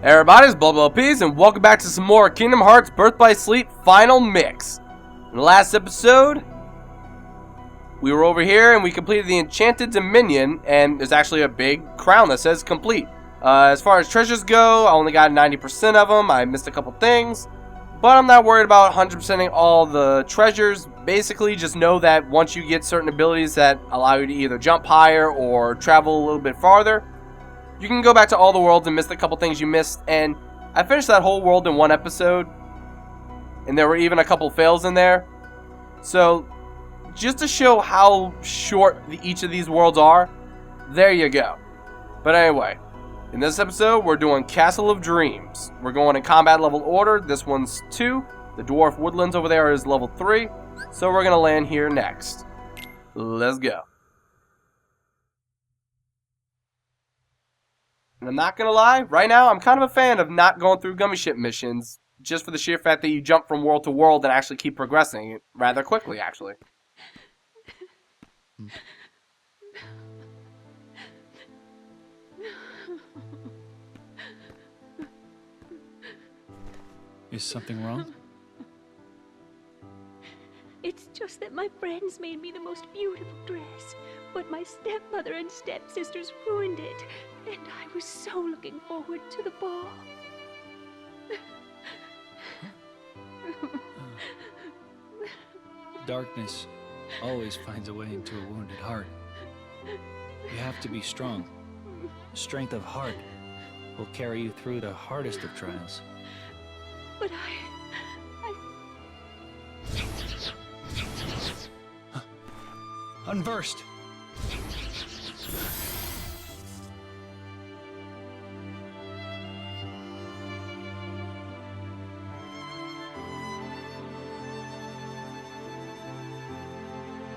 Hey everybody, it's BONDofGAMES, and welcome back to some more Kingdom Hearts Birth by Sleep Final Mix. In the last episode, we were over here and we completed the Enchanted Dominion, and there's actually a big crown that says complete. As far as treasures go, I only got 90% of them. I missed a couple things, but I'm not worried about 100%ing all the treasures. Basically, just know that once you get certain abilities that allow you to either jump higher or travel a little bit farther, you can go back to all the worlds and miss a couple things you missed. And I finished that whole world in one episode, and there were even a couple fails in there. So, just to show how short each of these worlds are, there you go. But anyway, in this episode, we're doing Castle of Dreams. We're going in combat level order. This one's 2. The Dwarf Woodlands over there is level 3. So we're going to land here next. Let's go. And I'm not going to lie, right now I'm kind of a fan of not going through gummy ship missions, just for the sheer fact that you jump from world to world and actually keep progressing rather quickly, actually. Is something wrong? It's just that my friends made me the most beautiful dress, but my stepmother and stepsisters ruined it, and I was so looking forward to the ball. Darkness always finds a way into a wounded heart. You have to be strong. Strength of heart will carry you through the hardest of trials. But Unversed!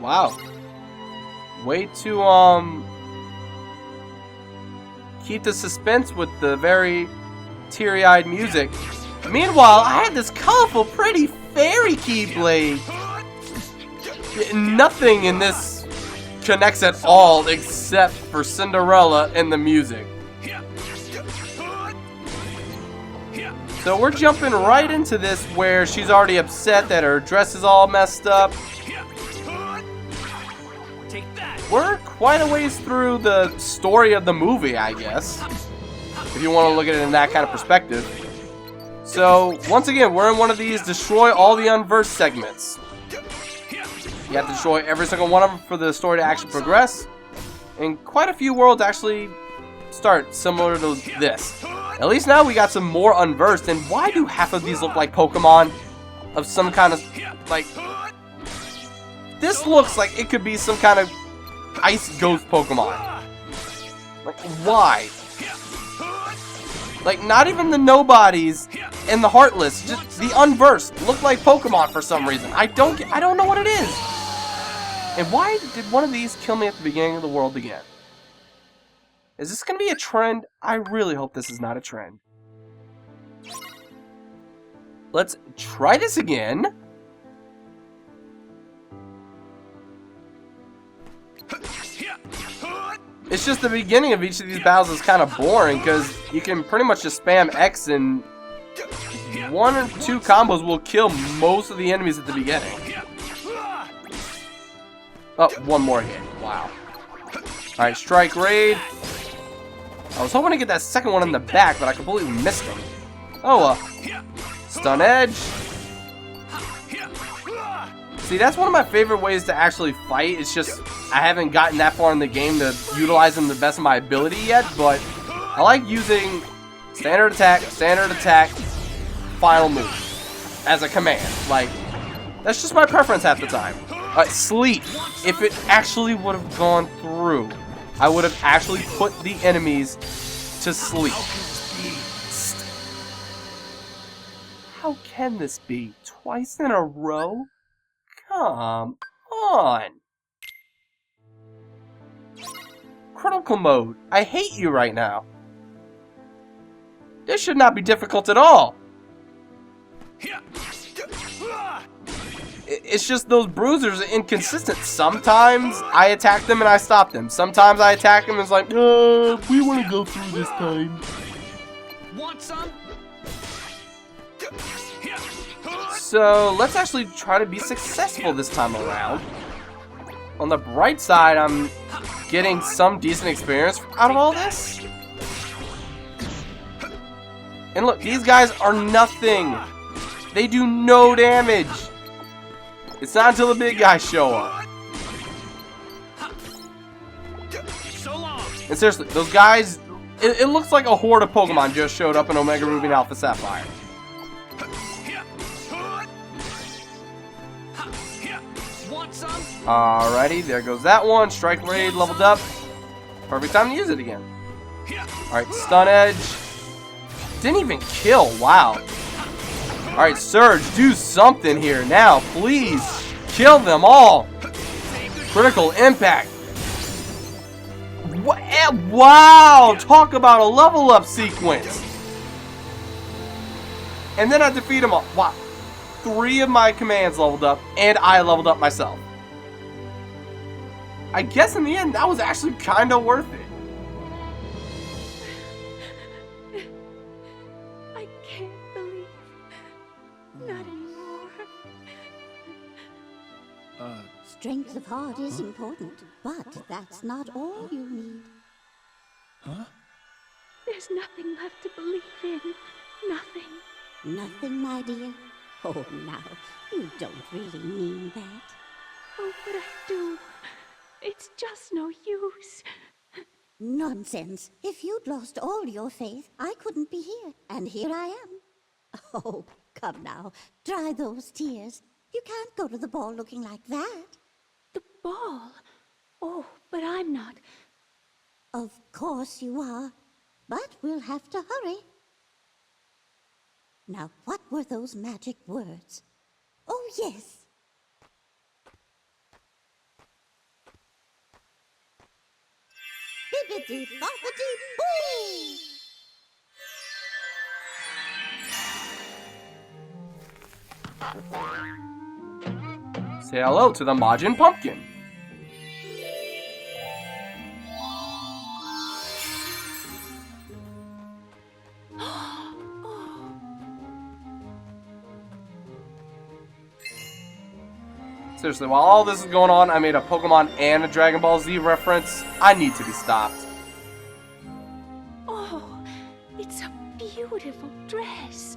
Wow. Way to, keep the suspense with the very teary-eyed music. Meanwhile, I had this colorful, pretty fairy keyblade. Nothing in this connects at all except for Cinderella and the music. So we're jumping right into this where she's already upset that her dress is all messed up. We're quite a ways through the story of the movie, I guess, if you want to look at it in that kind of perspective. So, once again, we're in one of these destroy all the Unversed segments. You have to destroy every single one of them for the story to actually progress. And quite a few worlds actually start similar to this. At least now we got some more Unversed. And why do half of these look like Pokemon of some kind of, like... This looks like it could be some kind of ice ghost Pokemon. Like, why? Like, not even the nobodies and the heartless, just the Unversed look like Pokemon for some reason. I don't know what it is. And why did one of these kill me at the beginning of the world again? Is this going to be a trend? I really hope this is not a trend. Let's try this again. It's just the beginning of each of these battles is kind of boring because you can pretty much just spam X and 1 or 2 combos will kill most of the enemies at the beginning. Oh, one more hit. Wow. Alright, Strike Raid. I was hoping to get that second one in the back, but I completely missed him. Oh, Stun Edge. See, that's one of my favorite ways to actually fight. It's just, I haven't gotten that far in the game to utilize them to the best of my ability yet, but I like using standard attack, final move as a command. Like, that's just my preference half the time. Sleep. If it actually would have gone through, I would have actually put the enemies to sleep. How can this be? Twice in a row? Come on. Critical mode. I hate you right now. This should not be difficult at all. It's just those bruisers are inconsistent. Sometimes I attack them and I stop them. Sometimes I attack them and it's like, we want to go through this time. Want some? So let's actually try to be successful this time around. On the bright side, I'm getting some decent experience out of all this. And look, these guys are nothing. They do no damage. It's not until the big guys show up. And seriously, those guys, it looks like a horde of Pokemon just showed up in Omega Ruby and Alpha Sapphire. Alrighty, there goes that one. Strike Raid leveled up. Perfect time to use it again. Alright, Stun Edge. Didn't even kill, wow. Alright, Surge, do something here now, please. Kill them all. Critical Impact. Wow, talk about a level up sequence. And then I defeat them all. Wow. 3 of my commands leveled up, and I leveled up myself. I guess in the end, that was actually kind of worth it. I can't believe. Not anymore. Strength of heart is important, but that's not all you need. Huh? There's nothing left to believe in. Nothing. Nothing, my dear. Oh, now, you don't really mean that. Oh, but I do. It's just no use. Nonsense. If you'd lost all your faith, I couldn't be here, and here I am. Oh, come now, dry those tears. You can't go to the ball looking like that. The ball? Oh, but I'm not. Of course you are, but we'll have to hurry. Now, what were those magic words? Oh, yes. Bibbidi-bobbidi-boo! Say hello to the Majin Pumpkin. Seriously, while all this is going on, I made a Pokemon and a Dragon Ball Z reference. I need to be stopped. Oh, it's a beautiful dress.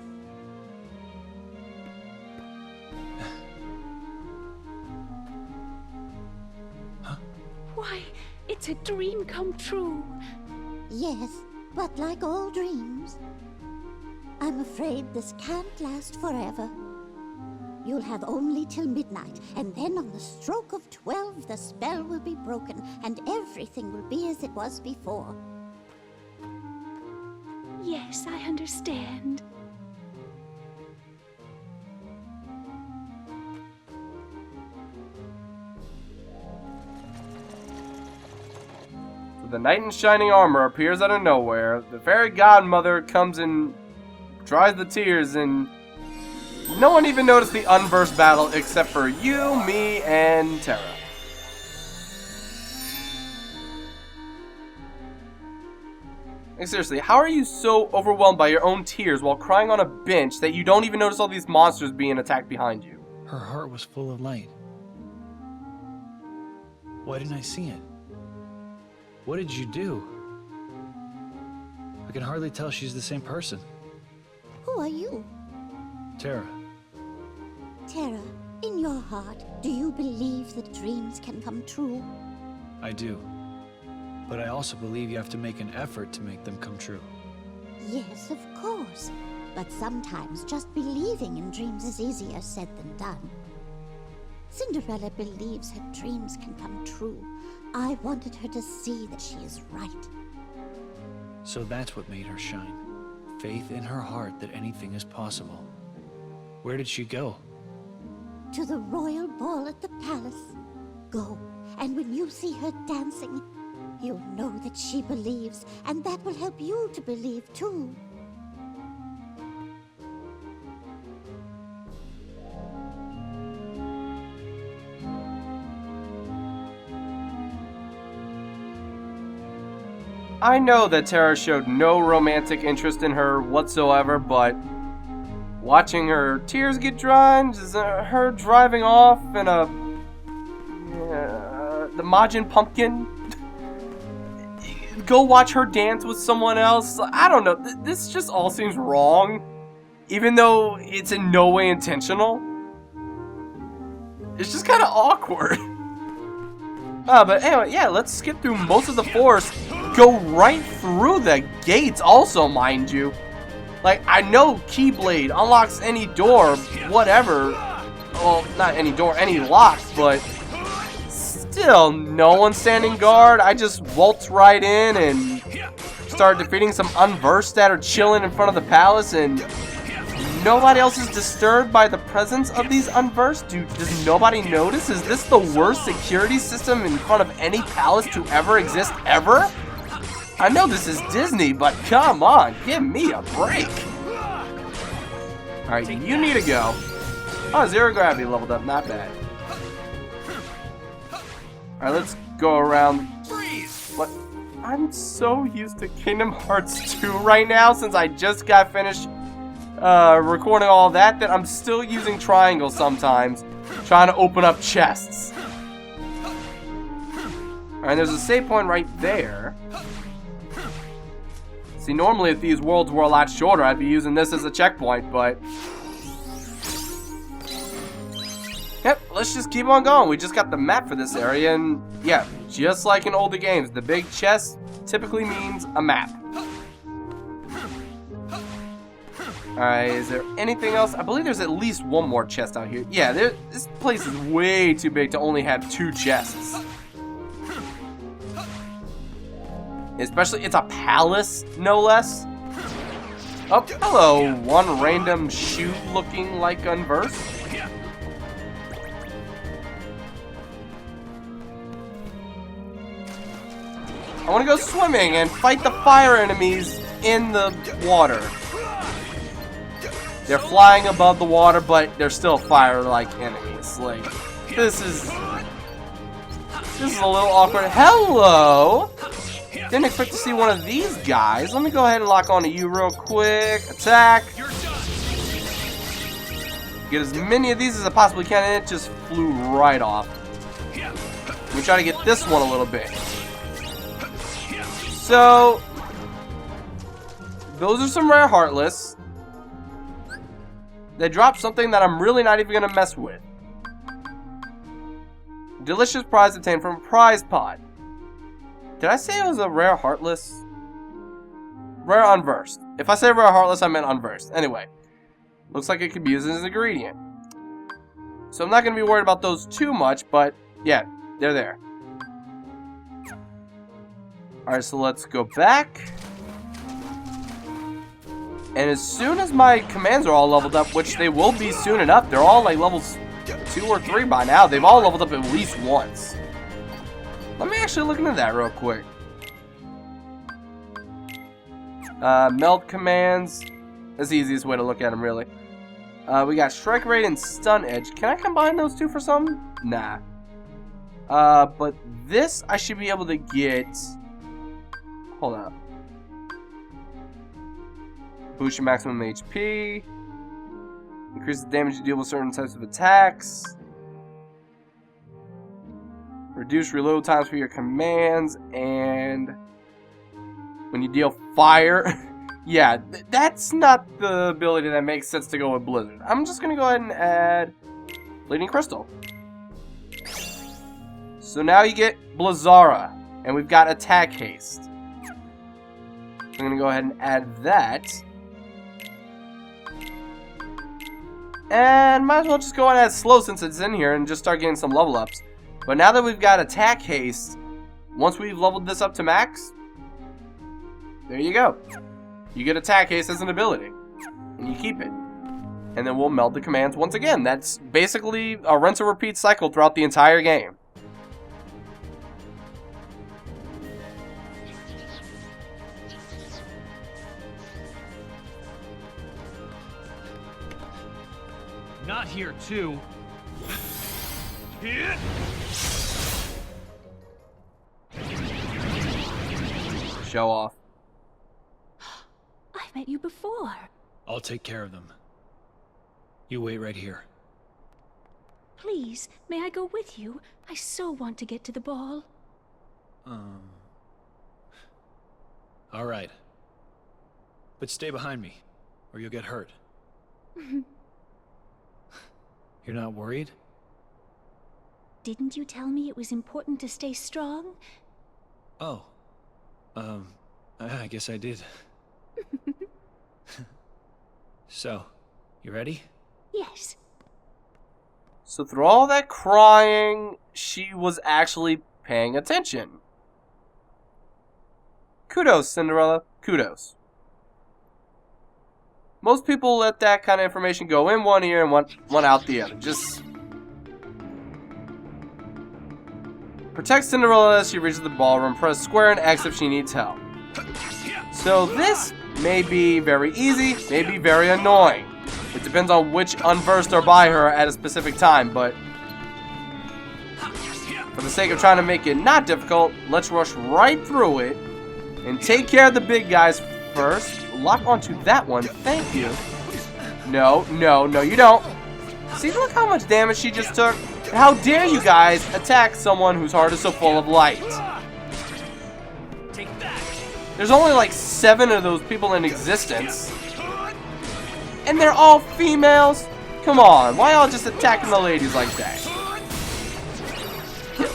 Why, it's a dream come true. Yes, but like all dreams, I'm afraid this can't last forever. You'll have only till midnight, and then on the stroke of 12, the spell will be broken, and everything will be as it was before. Yes, I understand. The knight in shining armor appears out of nowhere. The fairy godmother comes and dries the tears, and no one even noticed the Unversed battle except for you, me, and Terra. Like, seriously, how are you so overwhelmed by your own tears while crying on a bench that you don't even notice all these monsters being attacked behind you? Her heart was full of light. Why didn't I see it? What did you do? I can hardly tell she's the same person. Who are you? Terra. Terra, in your heart, do you believe that dreams can come true? I do. But I also believe you have to make an effort to make them come true. Yes, of course. But sometimes just believing in dreams is easier said than done. Cinderella believes her dreams can come true. I wanted her to see that she is right. So that's what made her shine. Faith in her heart that anything is possible. Where did she go? To the royal ball at the palace. Go, and when you see her dancing, you'll know that she believes, and that will help you to believe too. I know that Terra showed no romantic interest in her whatsoever, but watching her tears get dry, just her driving off in the Majin Pumpkin, go watch her dance with someone else. I don't know. This just all seems wrong, even though it's in no way intentional. It's just kind of awkward. But anyway, yeah, let's skip through most of the forest. Go right through the gates also, mind you. Like, I know Keyblade unlocks any door, whatever. Well, not any door, any lock, but still, no one's standing guard. I just waltz right in and start defeating some Unversed that are chilling in front of the palace, and nobody else is disturbed by the presence of these Unversed? Dude, does nobody notice? Is this the worst security system in front of any palace to ever exist ever? I know this is Disney, but come on, give me a break. Alright, you need to go. Oh, zero gravity leveled up, not bad. Alright, let's go around. What? I'm so used to Kingdom Hearts 2 right now, since I just got finished recording all that I'm still using triangle sometimes, trying to open up chests. Alright, there's a save point right there. See, normally if these worlds were a lot shorter, I'd be using this as a checkpoint, but yep, let's just keep on going. We just got the map for this area, and yeah, just like in older games, the big chest typically means a map. Alright, is there anything else? I believe there's at least one more chest out here. Yeah, this place is way too big to only have 2 chests. Especially, it's a palace, no less. Oh, hello, one random shoe looking like Unversed. I want to go swimming and fight the fire enemies in the water. They're flying above the water, but they're still fire-like enemies. Like, this is a little awkward. Hello! Didn't expect to see one of these guys. Let me go ahead and lock onto you real quick. Attack. Get as many of these as I possibly can, and it just flew right off. Let me try to get this one a little bit. So, those are some rare Heartless. They dropped something that I'm really not even going to mess with. Delicious prize obtained from a prize pod. Did I say it was a rare Heartless? Rare Unversed. If I say rare Heartless, I meant Unversed. Anyway, looks like it could be used as an ingredient. So I'm not going to be worried about those too much, but yeah, they're there. Alright, so let's go back. And as soon as my commands are all leveled up, which they will be soon enough, they're all like levels 2 or 3 by now. They've all leveled up at least once. Let me actually look into that real quick. Melt commands. That's the easiest way to look at them, really. We got Strike Rate and Stun Edge. Can I combine those two for something? Nah. But this I should be able to get. Hold on. Boost your maximum HP. Increase the damage you deal with certain types of attacks. Reduce reload times for your commands. And when you deal fire. Yeah, that's not the ability that makes sense to go with Blizzard. I'm just going to go ahead and add Bleeding Crystal. So now you get Blizzara. And we've got Attack Haste. I'm going to go ahead and add that. And might as well just go ahead and add Slow since it's in here and just start getting some level ups. But now that we've got Attack Haste, once we've leveled this up to max, there you go. You get Attack Haste as an ability. And you keep it. And then we'll meld the commands once again. That's basically a rinse and repeat cycle throughout the entire game. Not here, too. Show off. I've met you before. I'll take care of them. You wait right here. Please, may I go with you? I so want to get to the ball. All right. But stay behind me, or you'll get hurt. You're not worried? Didn't you tell me it was important to stay strong? Oh. I guess I did. So, you ready? Yes. So through all that crying, she was actually paying attention. Kudos, Cinderella. Kudos. Most people let that kind of information go in one ear and one out the other. Just protect Cinderella as she reaches the ballroom. Press square and X if she needs help. So this may be very easy, may be very annoying. It depends on which Unversed are by her at a specific time, but for the sake of trying to make it not difficult, let's rush right through it and take care of the big guys first. Lock onto that one, thank you. No, you don't. See, look how much damage she just took. And how dare you guys attack someone whose heart is so full of light? There's only like 7 of those people in existence. And they're all females? Come on, why y'all just attacking the ladies like that?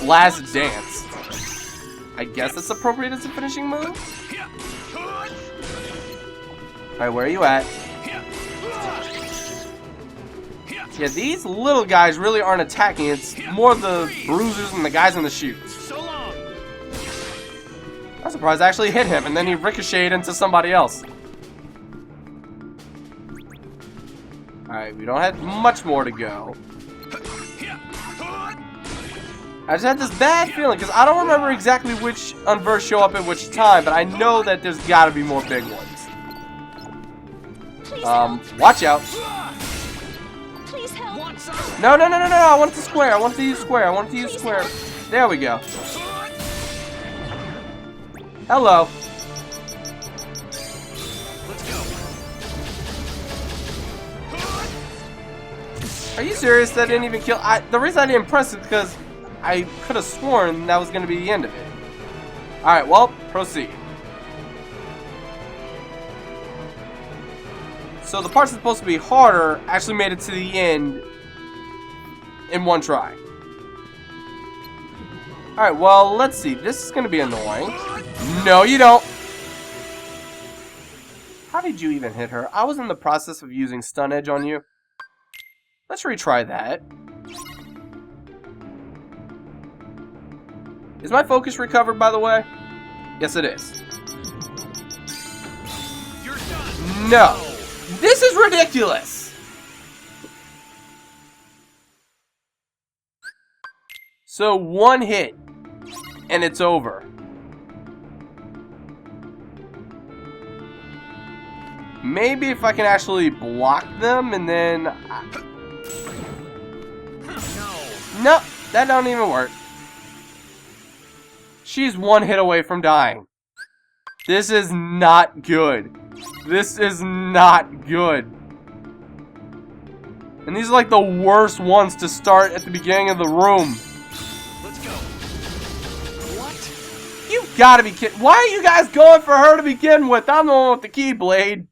Last dance. I guess that's appropriate as a finishing move? Alright, where are you at? Yeah, these little guys really aren't attacking. It's more the bruisers and the guys in the shoes. I'm surprised I actually hit him, and then he ricocheted into somebody else. Alright, we don't have much more to go. I just had this bad feeling, because I don't remember exactly which Unversed show up at which time, but I know that there's gotta be more big ones. Watch out. Please help. No, I want the square. I want to use square. I want to use square. There we go. Hello. Are you serious? That didn't even kill? The reason I didn't press it is because I could have sworn that was going to be the end of it. Alright, well, proceed. So the parts that's supposed to be harder actually made it to the end in one try. Alright, well, let's see. This is going to be annoying. No, you don't. How did you even hit her? I was in the process of using Stun Edge on you. Let's retry that. Is my focus recovered, by the way? Yes, it is. You're done. No. This is ridiculous. So one hit, and it's over. Maybe if I can actually block them, and then... No, that don't even work. She's one hit away from dying. This is not good. This is not good. And these are like the worst ones to start at the beginning of the room. Let's go. What? You gotta be kidding. Why are you guys going for her to begin with? I'm the one with the Keyblade.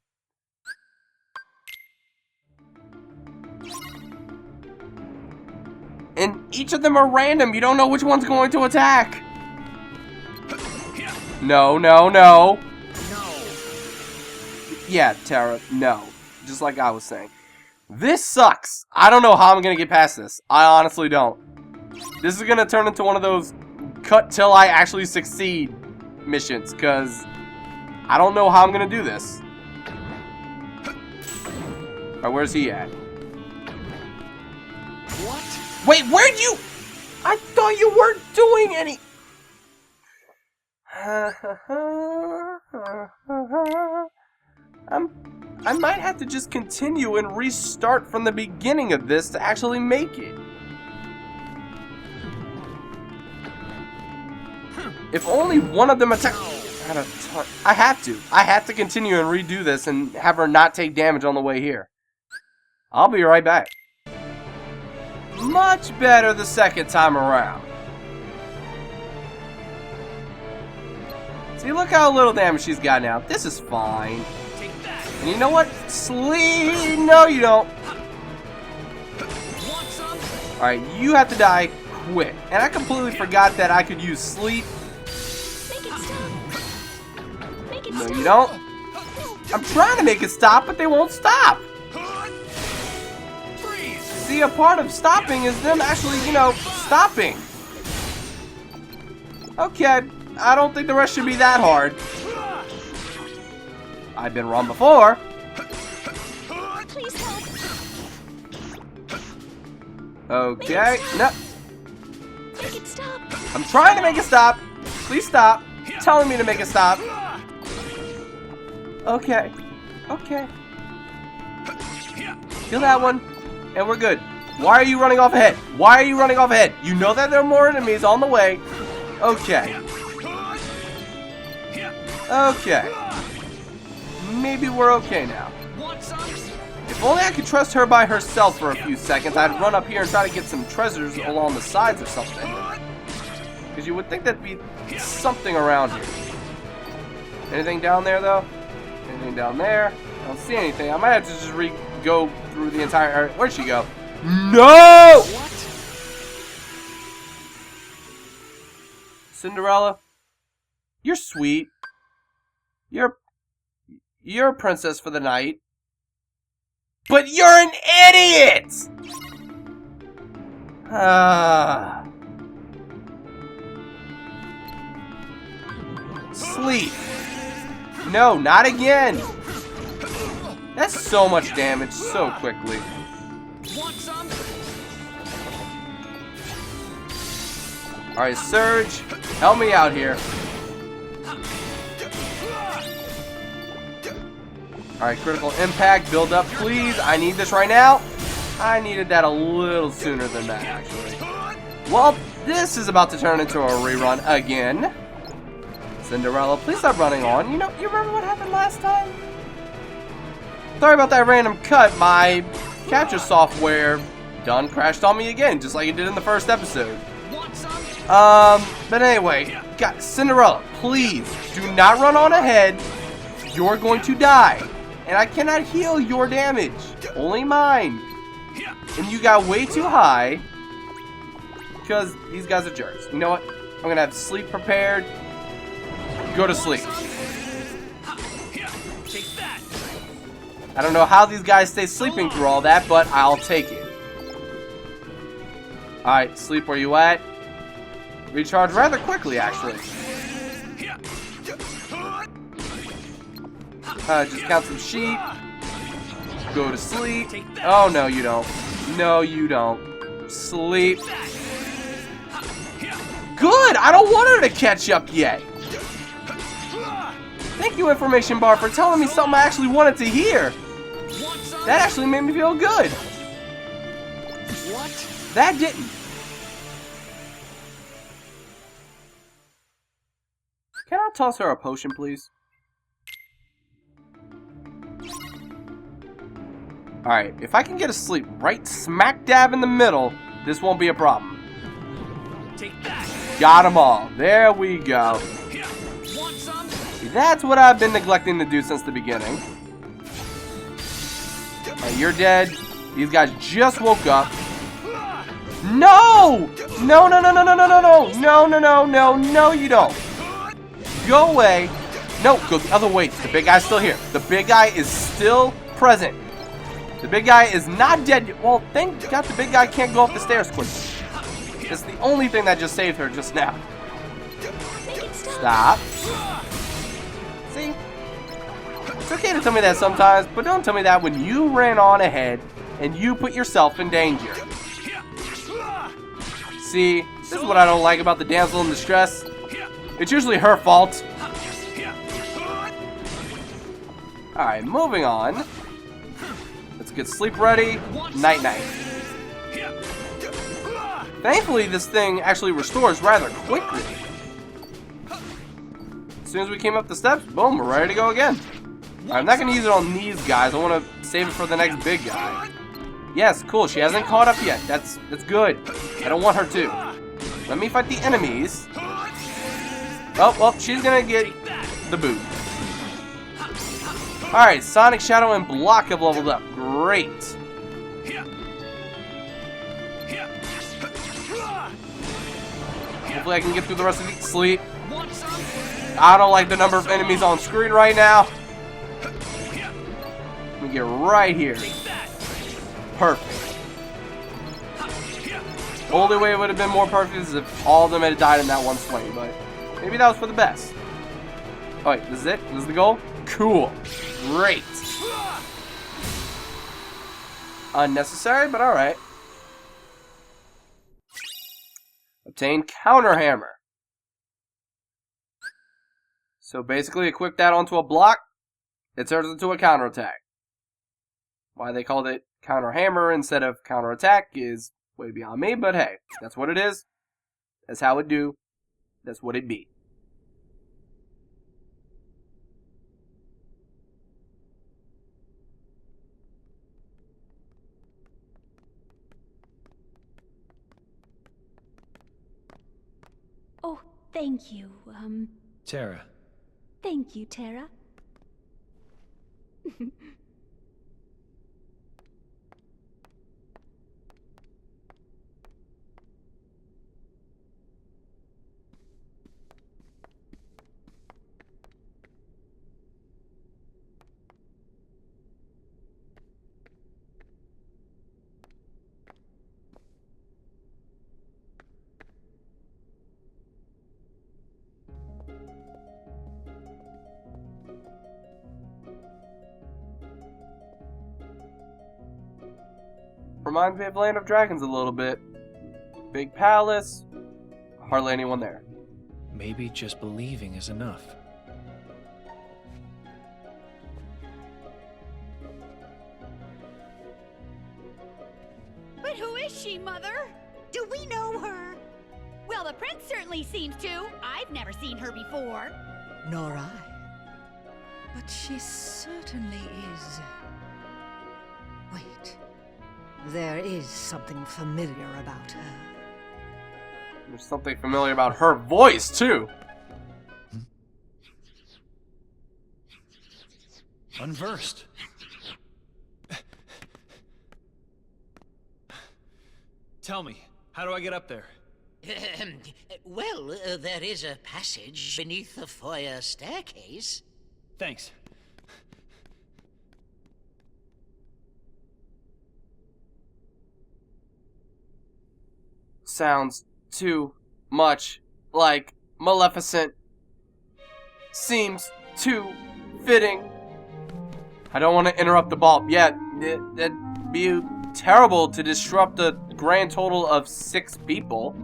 And each of them are random. You don't know which one's going to attack. No. Yeah, Terra, no. Just like I was saying. This sucks. I don't know how I'm going to get past this. I honestly don't. This is going to turn into one of those cut till I actually succeed missions, because I don't know how I'm going to do this. Alright, where's he at? What? Wait, where'd you... I thought you weren't doing any... I might have to just continue and restart from the beginning of this to actually make it. If only one of them attacked... I have to. I have to continue and redo this and have her not take damage on the way here. I'll be right back. Much better the second time around. See, look how little damage she's got now. This is fine. And you know what? Sleep. No, you don't. Alright, you have to die quick. And I completely forgot that I could use sleep. Make it stop. Make it No, stop. you don't. I'm trying to make it stop, but they won't stop. See, a part of stopping is them actually, you know, stopping. Okay, I don't think the rest should be that hard. I've been wrong before. Please help. Okay, no. Make it stop. I'm trying to make it stop. Please stop. Telling me to make it stop. Okay. Okay. Kill that one. And we're good. Why are you running off ahead? Why are you running off ahead? You know that there are more enemies on the way. Okay. Okay. Maybe we're okay now. If only I could trust her by herself for a few seconds, I'd run up here and try to get some treasures along the sides or something. Because you would think that'd be something around here. Anything down there, though? Anything down there? I don't see anything. I might have to just go through the entire... Where'd she go? No! What? Cinderella, you're sweet. You're a princess for the night. But you're an idiot! Sleep. No, not again. That's so much damage so quickly. Alright, Surge, help me out here. Alright, critical impact, build up, please. I need this right now. I needed that a little sooner than that, actually. Well, this is about to turn into a rerun again. Cinderella, please stop running on. You remember what happened last time? Sorry about that random cut. My capture software done crashed on me again, just like it did in the first episode. But anyway, Cinderella, please do not run on ahead. You're going to die. And I cannot heal your damage. Only mine. And you got way too high. Because these guys are jerks. You know what? I'm going to have sleep prepared. Go to sleep. I don't know how these guys stay sleeping through all that, but I'll take it. Alright, sleep where you at. Recharge rather quickly, actually. Just count some sheep. Go to sleep. Oh, no, you don't. No, you don't. Sleep. Good! I don't want her to catch up yet. Thank you, Information Bar, for telling me something I actually wanted to hear. That actually made me feel good. What? That didn't. Can I toss her a potion, please? Alright, if I can get asleep right smack dab in the middle, this won't be a problem. Got them all. There we go. See, that's what I've been neglecting to do since the beginning. Alright, you're dead. These guys just woke up. No! No, no, no, no, no, no, no, no. No, no, no, no, no, you don't. Go away. No, go the other way. The big guy's still here. The big guy is still present. The big guy is not dead. Well, thank God the big guy can't go up the stairs quickly. It's the only thing that just saved her just now. Stop. See? It's okay to tell me that sometimes, but don't tell me that when you ran on ahead and you put yourself in danger. See, this is what I don't like about the damsel in distress. It's usually her fault. Alright, moving on. Let's get sleep ready. Night-night. Thankfully, this thing actually restores rather quickly. soon as we came up the steps, boom, we're ready to go again. Alright, I'm not going to use it on these guys. I want to save it for the next big guy. Yes, cool. She hasn't caught up yet. That's good. I don't want her to. Let me fight the enemies. Oh, well, she's going to get the boot. Alright, Sonic, Shadow, and Block have leveled up. Great. Hopefully I can get through the rest of the sleep. I don't like the number of enemies on screen right now. Let me get right here. Perfect. Only way it would have been more perfect is if all of them had died in that one swing, but maybe that was for the best. Oh wait, this is it? This is the goal? Cool. Great. Unnecessary, but alright. Obtain Counter Hammer. So basically equip that onto a block, it turns into a counterattack. Why they called it Counter Hammer instead of counterattack is way beyond me, but hey, that's what it is. That's how it do. That's what it be. Oh, thank you. Terra, Thank you, Terra. Reminds me of Land of Dragons a little bit. Big palace, hardly anyone there. maybe just believing is enough. But who is she, Mother? Do we know her? Well, the prince certainly seems to. I've never seen her before. Nor I. But she certainly is. Wait. There is something familiar about her. There's something familiar about her voice, too. Unversed. Tell me, how do I get up there? Well, there is a passage beneath the foyer staircase. Thanks. Sounds too much like Maleficent. Seems too fitting. I don't want to interrupt the ball. Yeah, that'd be terrible to disrupt a grand total of 6 people.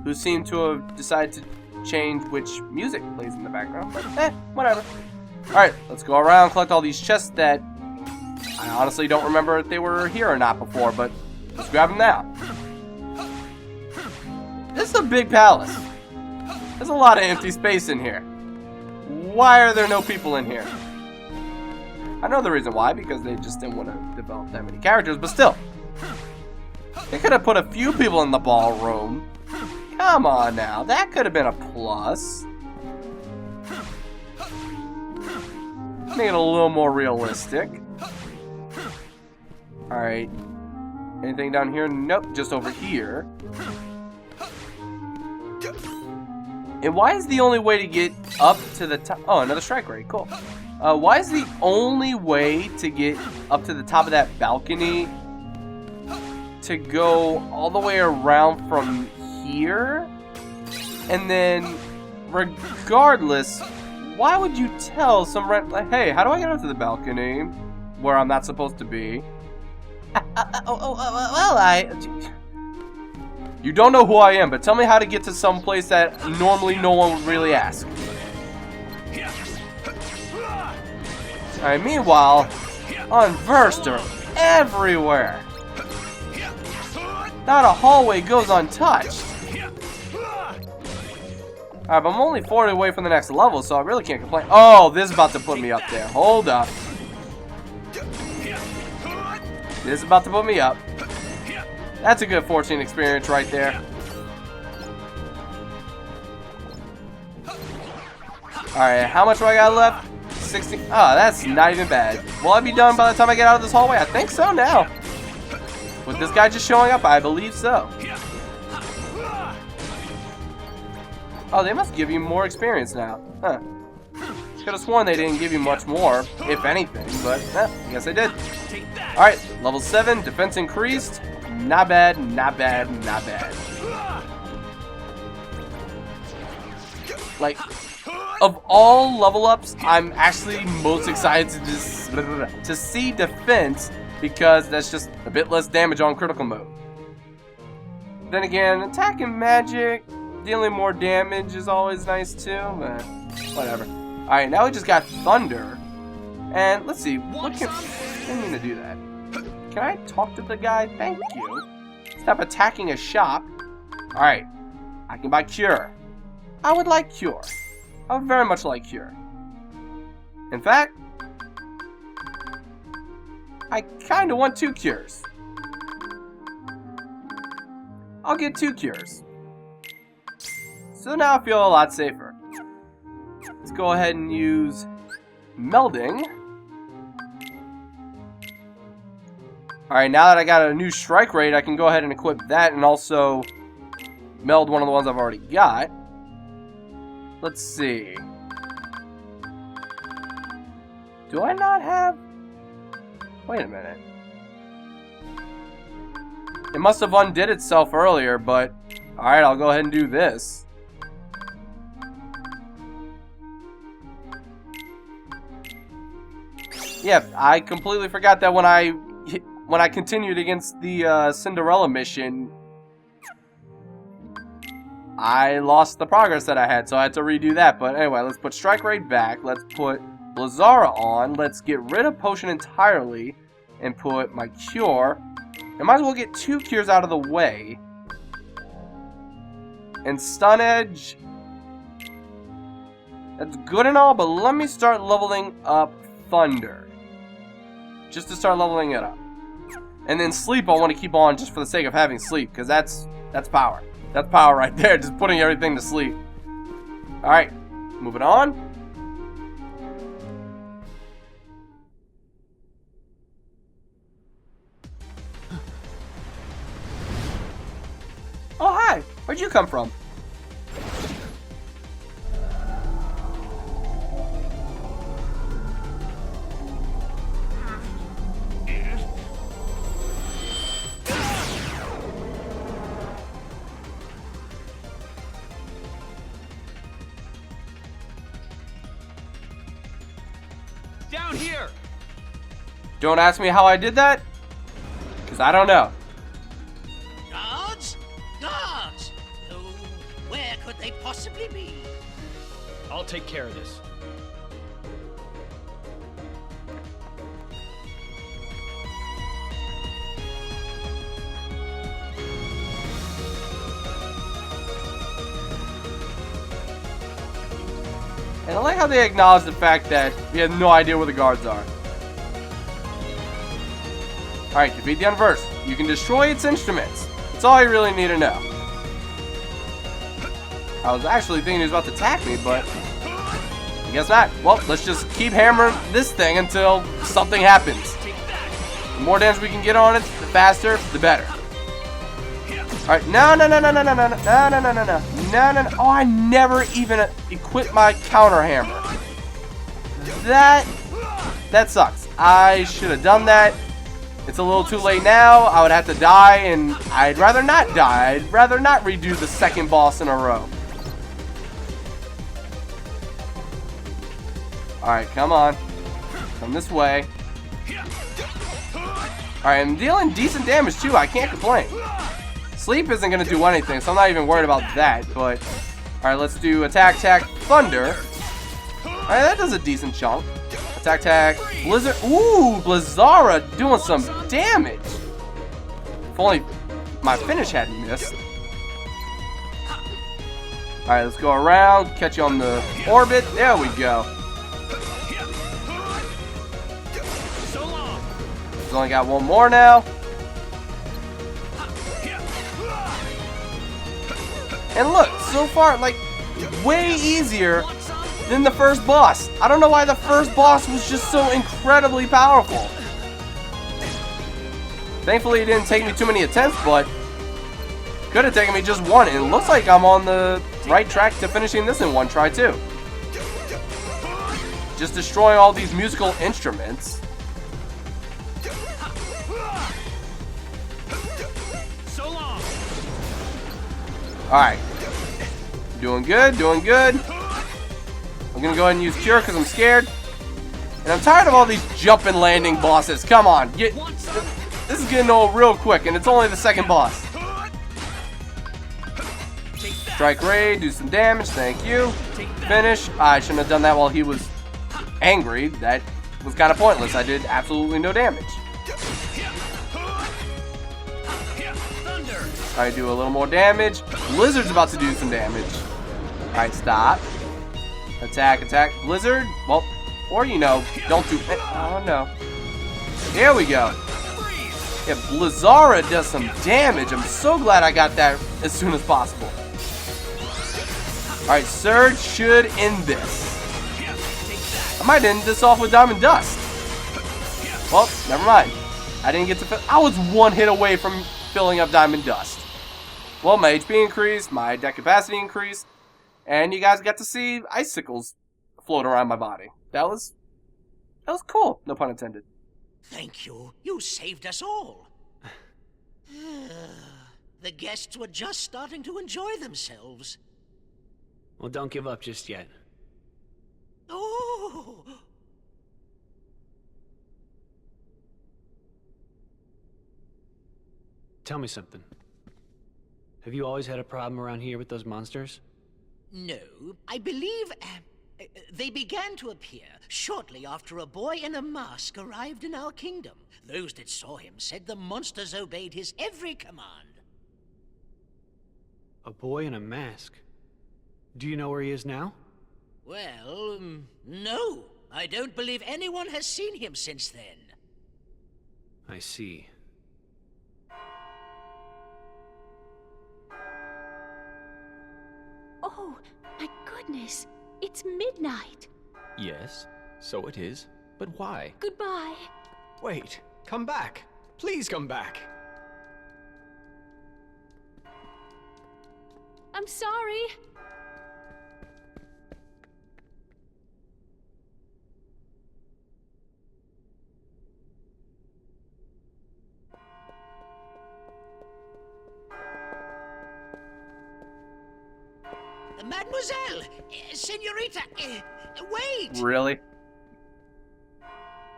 Who seem to have decided to change which music plays in the background, but whatever. Alright, let's go around, collect all these chests that I honestly don't remember if they were here or not before, but let's grab them now. This is a big palace. There's a lot of empty space in here. Why are there no people in here? I know the reason why, because they just didn't want to develop that many characters, but still. They could have put a few people in the ballroom. Come on now, that could have been a plus. Make it a little more realistic. Alright. Anything down here? Nope, just over here. And why is the only way to get up to the top? Oh, another strike rate. Cool. Why is the only way to get up to the top of that balcony to go all the way around from here? And then, regardless, why would you tell some like, hey, how do I get up to the balcony where I'm not supposed to be? You don't know who I am, but tell me how to get to some place that normally no one would really ask. Alright, meanwhile, Unversed are everywhere. Not a hallway goes untouched. Alright, but I'm only 40 away from the next level, so I really can't complain. Oh, this is about to put me up there. Hold up. This is about to put me up. That's a good 14 experience right there. Alright, how much do I got left? 60. Oh, that's not even bad. Will I be done by the time I get out of this hallway? I think so now. With this guy just showing up, I believe so. Oh, they must give you more experience now. Huh. Could have sworn they didn't give you much more, if anything, but I guess they did. Alright, level 7, defense increased. Not bad, not bad, not bad. Like, of all level ups, I'm actually most excited to see defense because that's just a bit less damage on critical mode. Then again, attack and magic, dealing more damage is always nice too, but whatever. Alright, now we just got thunder. And let's see, what can... I didn't mean to do that. Can I talk to the guy? Thank you. Stop attacking a shop. Alright, I can buy cure. I would like cure. I would very much like cure. In fact, I kind of want 2 cures. I'll get 2 cures. So now I feel a lot safer. Let's go ahead and use melding. Alright, now that I got a new strike rate, I can go ahead and equip that and also meld one of the ones I've already got. Let's see. Do I not have... Wait a minute. It must have undid itself earlier, but... Alright, I'll go ahead and do this. Yeah, I completely forgot that when I continued against the Cinderella mission, I lost the progress that I had, so I had to redo that. But anyway, let's put strike rate back. Let's put Blizzara on. Let's get rid of potion entirely and put my cure. I might as well get 2 cures out of the way. And stun edge. That's good and all, but let me start leveling up thunder. Just to start leveling it up. And then sleep I want to keep on just for the sake of having sleep, because that's power. That's power right there, just putting everything to sleep. Alright, moving on. Oh, hi! Where'd you come from? Down here! Don't ask me how I did that, because I don't know. Guards? Guards! Oh, where could they possibly be? I'll take care of this. And I like how they acknowledge the fact that we have no idea where the guards are. Alright, defeat the Unversed. You can destroy its instruments. That's all you really need to know. I was actually thinking he was about to attack me, but I guess not. Well, let's just keep hammering this thing until something happens. The more damage we can get on it, the faster, the better. Alright, no. Oh, I never even equipped my counter hammer. That sucks. I should have done that. It's a little too late now. I would have to die, and I'd rather not die. I'd rather not redo the second boss in a row. Alright, come on. Come this way. Alright, I'm dealing decent damage too. I can't complain. Sleep isn't going to do anything, so I'm not even worried about that. But, alright, let's do attack, thunder. Alright, that does a decent chunk. Attack, blizzard. Ooh, Blizzara doing some damage. If only my finish hadn't missed. Alright, let's go around, catch you on the orbit. There we go. He's only got one more now. And look, so far, like, way easier than the first boss. I don't know why the first boss was just so incredibly powerful. Thankfully, it didn't take me too many attempts, but could have taken me just one. And it looks like I'm on the right track to finishing this in one try, too. Just destroying all these musical instruments. Alright. Doing good, doing good. I'm gonna go ahead and use Cure because I'm scared. And I'm tired of all these jump and landing bosses. Come on. This is getting old real quick, and it's only the second boss. Strike Ray, do some damage, thank you. Finish. I shouldn't have done that while he was angry. That was kind of pointless. I did absolutely no damage. Alright, do a little more damage. Blizzard's about to do some damage. Alright, stop. Attack, attack. Blizzard. Well, or you know, don't do it. Oh no. There we go. Yeah, Blizzara does some damage. I'm so glad I got that as soon as possible. Alright, Surge should end this. I might end this off with Diamond Dust. Well, never mind. I didn't get to fill. I was one hit away from filling up Diamond Dust. Well, my HP increased, my deck capacity increased, and you guys got to see icicles float around my body. That was cool, no pun intended. Thank you. You saved us all. The guests were just starting to enjoy themselves. Well, don't give up just yet. Oh! Tell me something. Have you always had a problem around here with those monsters? No, I believe they began to appear shortly after a boy in a mask arrived in our kingdom. Those that saw him said the monsters obeyed his every command. A boy in a mask? Do you know where he is now? Well, no. I don't believe anyone has seen him since then. I see. Oh, my goodness. It's midnight. Yes, so it is. But why? Goodbye. Wait, come back. Please come back. I'm sorry. Mademoiselle! Senorita! Wait! Really?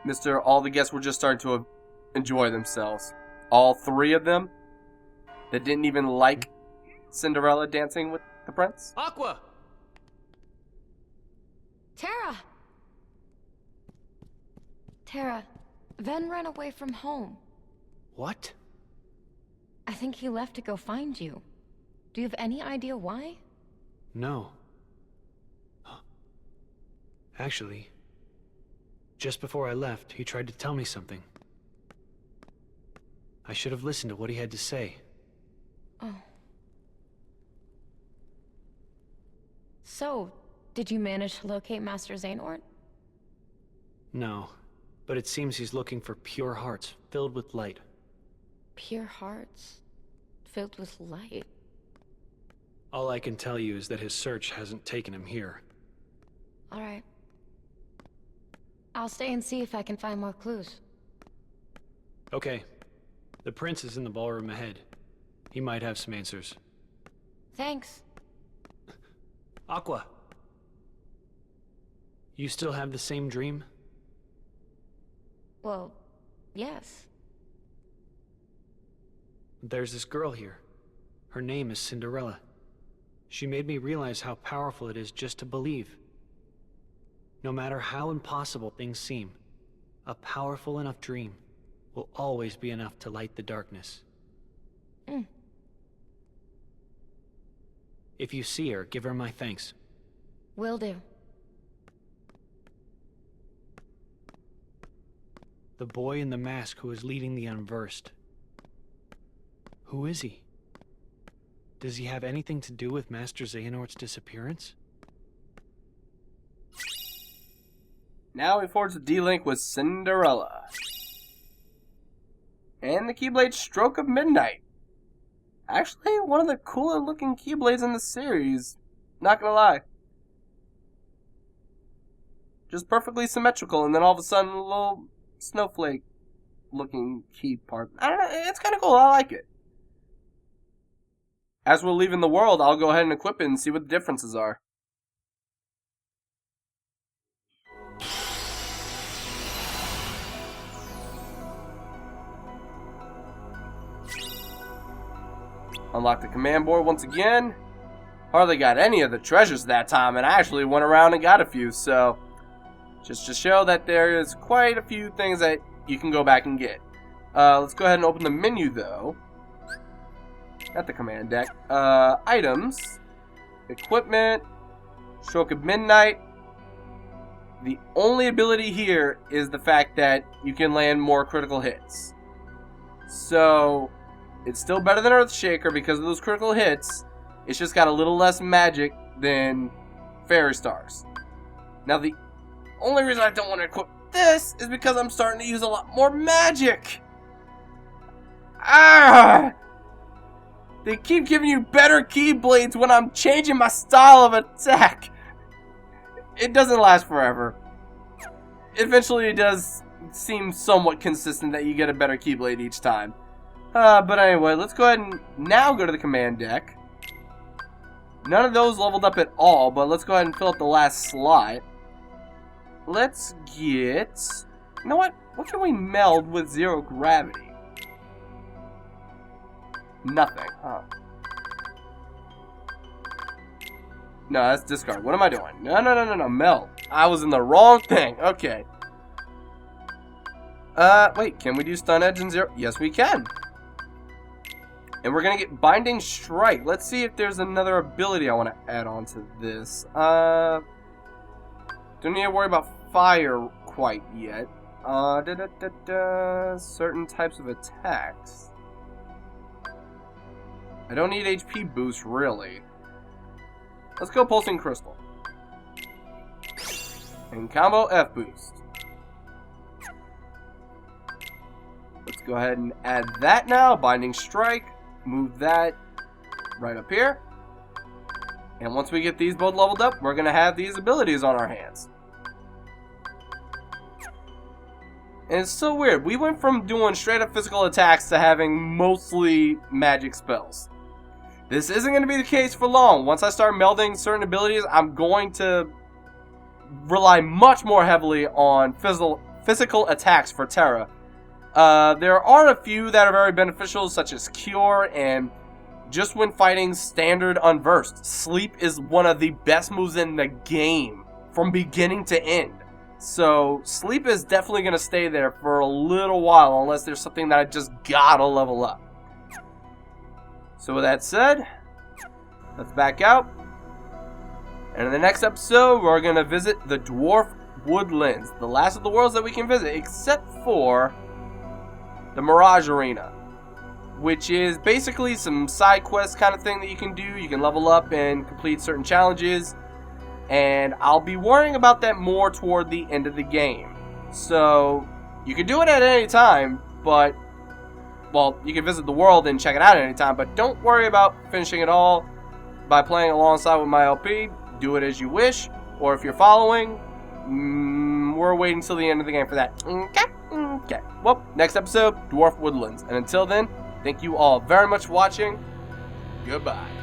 Mister, all the guests were just starting to enjoy themselves. All three of them that didn't even like Cinderella dancing with the prince? Aqua! Terra! Terra, Ven ran away from home. What? I think he left to go find you. Do you have any idea why? No. Actually, just before I left, he tried to tell me something. I should have listened to what he had to say. Oh. So, did you manage to locate Master Xehanort? No, but it seems he's looking for pure hearts filled with light. Pure hearts filled with light. All I can tell you is that his search hasn't taken him here. All right. I'll stay and see if I can find more clues. Okay. The prince is in the ballroom ahead. He might have some answers. Thanks. Aqua! You still have the same dream? Well, yes. There's this girl here. Her name is Cinderella. She made me realize how powerful it is just to believe. No matter how impossible things seem, a powerful enough dream will always be enough to light the darkness. If you see her, give her my thanks. Will do. The boy in the mask who is leading the Unversed. Who is he? Does he have anything to do with Master Xehanort's disappearance? Now we forge the D-Link with Cinderella. And the Keyblade Stroke of Midnight. Actually, one of the cooler looking Keyblades in the series. Not gonna lie. Just perfectly symmetrical, and then all of a sudden a little snowflake looking key part. I don't know, it's kind of cool, I like it. As we're leaving the world, I'll go ahead and equip it and see what the differences are. Unlock the command board once again. Hardly got any of the treasures that time, and I actually went around and got a few, so just to show that there is quite a few things that you can go back and get. Let's go ahead and open the menu though. Not the command deck. Items, equipment, Stroke of Midnight. The only ability here is the fact that you can land more critical hits. So it's still better than Earthshaker because of those critical hits. It's just got a little less magic than Fairy Stars. Now the only reason I don't want to equip this is because I'm starting to use a lot more magic. Ah! They keep giving you better Keyblades when I'm changing my style of attack. It doesn't last forever. Eventually it does seem somewhat consistent that you get a better Keyblade each time. But anyway, let's go ahead and now go to the command deck. None of those leveled up at all, but let's go ahead and fill up the last slot. Let's get... You know what? What can we meld with zero gravity? Nothing. Huh. No, that's discard. What am I doing? No. Meld. I was in the wrong thing. Okay. Wait. Can we do Stun Edge and zero? Yes, we can. And we're going to get Binding Strike. Let's see if there's another ability I want to add on to this. Don't need to worry about fire quite yet. Certain types of attacks. I don't need HP boost, really. Let's go Pulsing Crystal. And combo F boost. Let's go ahead and add that now. Binding Strike. Move that right up here. And once we get these both leveled up, we're going to have these abilities on our hands. And it's so weird. We went from doing straight up physical attacks to having mostly magic spells. This isn't going to be the case for long. Once I start melding certain abilities, I'm going to rely much more heavily on physical attacks for Terra. There are a few that are very beneficial, such as Cure, and just when fighting standard Unversed, Sleep is one of the best moves in the game from beginning to end. So Sleep is definitely going to stay there for a little while unless there's something that I just gotta level up. So with that said, let's back out. And in the next episode, we're going to visit the Dwarf Woodlands, the last of the worlds that we can visit, except for the Mirage Arena, which is basically some side quest kind of thing that you can do. You can level up and complete certain challenges, and I'll be worrying about that more toward the end of the game. So you can do it at any time, but well, you can visit the world and check it out at any time, but don't worry about finishing it all by playing alongside with my LP. Do it as you wish, or if you're following, we're waiting till the end of the game for that. Okay. Well, next episode, Dwarf Woodlands. And until then, thank you all very much for watching. Goodbye.